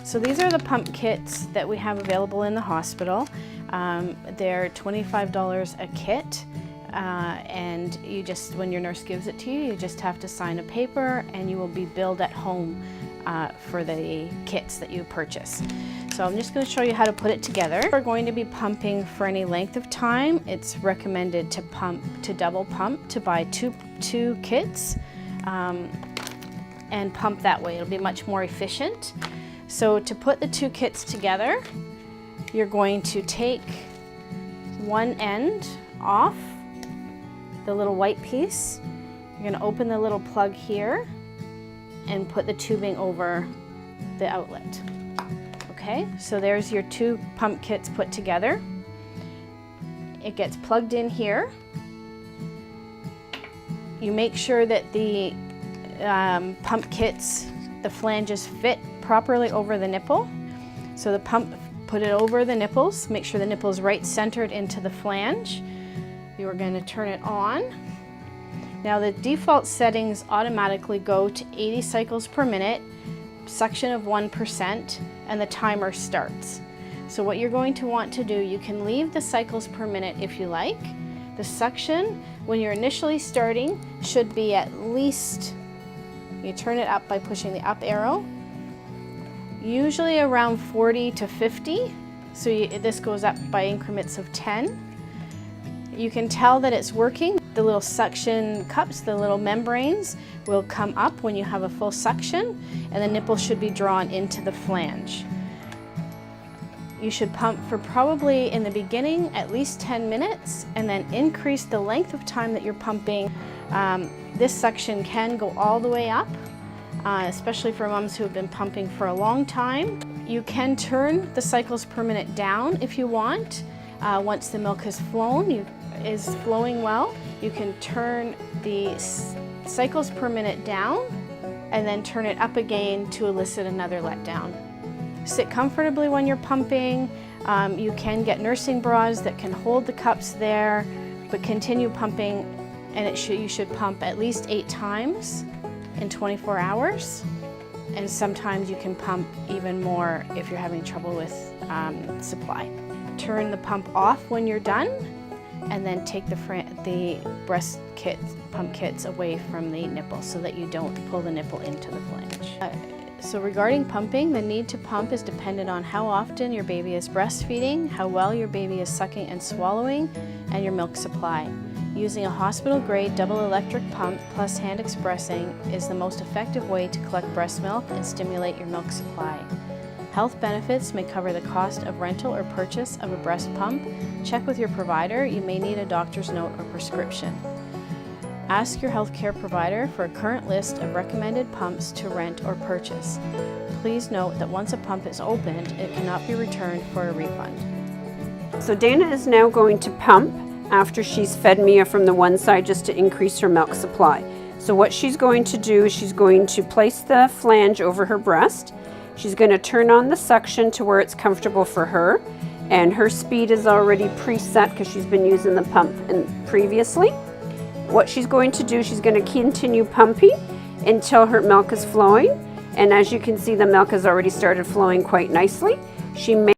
So these are the pump kits that we have available in the hospital. They're $25 a kit, and you just, when your nurse gives it to you, you just have to sign a paper and you will be billed at home for the kits that you purchase. So I'm just going to show you how to put it together. We're going to be pumping for any length of time. It's recommended to double pump, to buy two kits and pump that way. It'll be much more efficient. So to put the two kits together, you're going to take one end off, the little white piece. You're going to open the little plug here and put the tubing over the outlet. Okay, so there's your two pump kits put together. It gets plugged in here. You make sure that the pump kits, the flanges fit properly over the nipple. So the pump, put it over the nipples, make sure the nipple is right centered into the flange. You are going to turn it on. Now the default settings automatically go to 80 cycles per minute, suction of 1%, and the timer starts. So what you're going to want to do, you can leave the cycles per minute if you like. The suction, when you're initially starting, should be at least, you turn it up by pushing the up arrow, usually around 40 to 50. So this goes up by increments of 10. You can tell that it's working. The little suction cups, the little membranes, will come up when you have a full suction, and the nipple should be drawn into the flange. You should pump for probably, in the beginning, at least 10 minutes, and then increase the length of time that you're pumping. This suction can go all the way up, especially for moms who have been pumping for a long time. You can turn the cycles per minute down if you want. Once the milk has flown, is flowing well, you can turn the cycles per minute down and then turn it up again to elicit another letdown. Sit comfortably when you're pumping. You can get nursing bras that can hold the cups there, but continue pumping, and you should pump at least 8 times in 24 hours. And sometimes you can pump even more if you're having trouble with supply. Turn the pump off when you're done, and then take the breast pump kits away from the nipple so that you don't pull the nipple into the flange. So regarding pumping, the need to pump is dependent on how often your baby is breastfeeding, how well your baby is sucking and swallowing, and your milk supply. Using a hospital-grade double electric pump plus hand expressing is the most effective way to collect breast milk and stimulate your milk supply. Health benefits may cover the cost of rental or purchase of a breast pump. Check with your provider. You may need a doctor's note or prescription. Ask your healthcare provider for a current list of recommended pumps to rent or purchase. Please note that once a pump is opened, it cannot be returned for a refund. So Dana is now going to pump after she's fed Mia from the one side just to increase her milk supply. So what she's going to do is she's going to place the flange over her breast. She's going to turn on the suction to where it's comfortable for her, and her speed is already preset because she's been using the pump previously. What she's going to do, she's going to continue pumping until her milk is flowing, and as you can see, the milk has already started flowing quite nicely. She may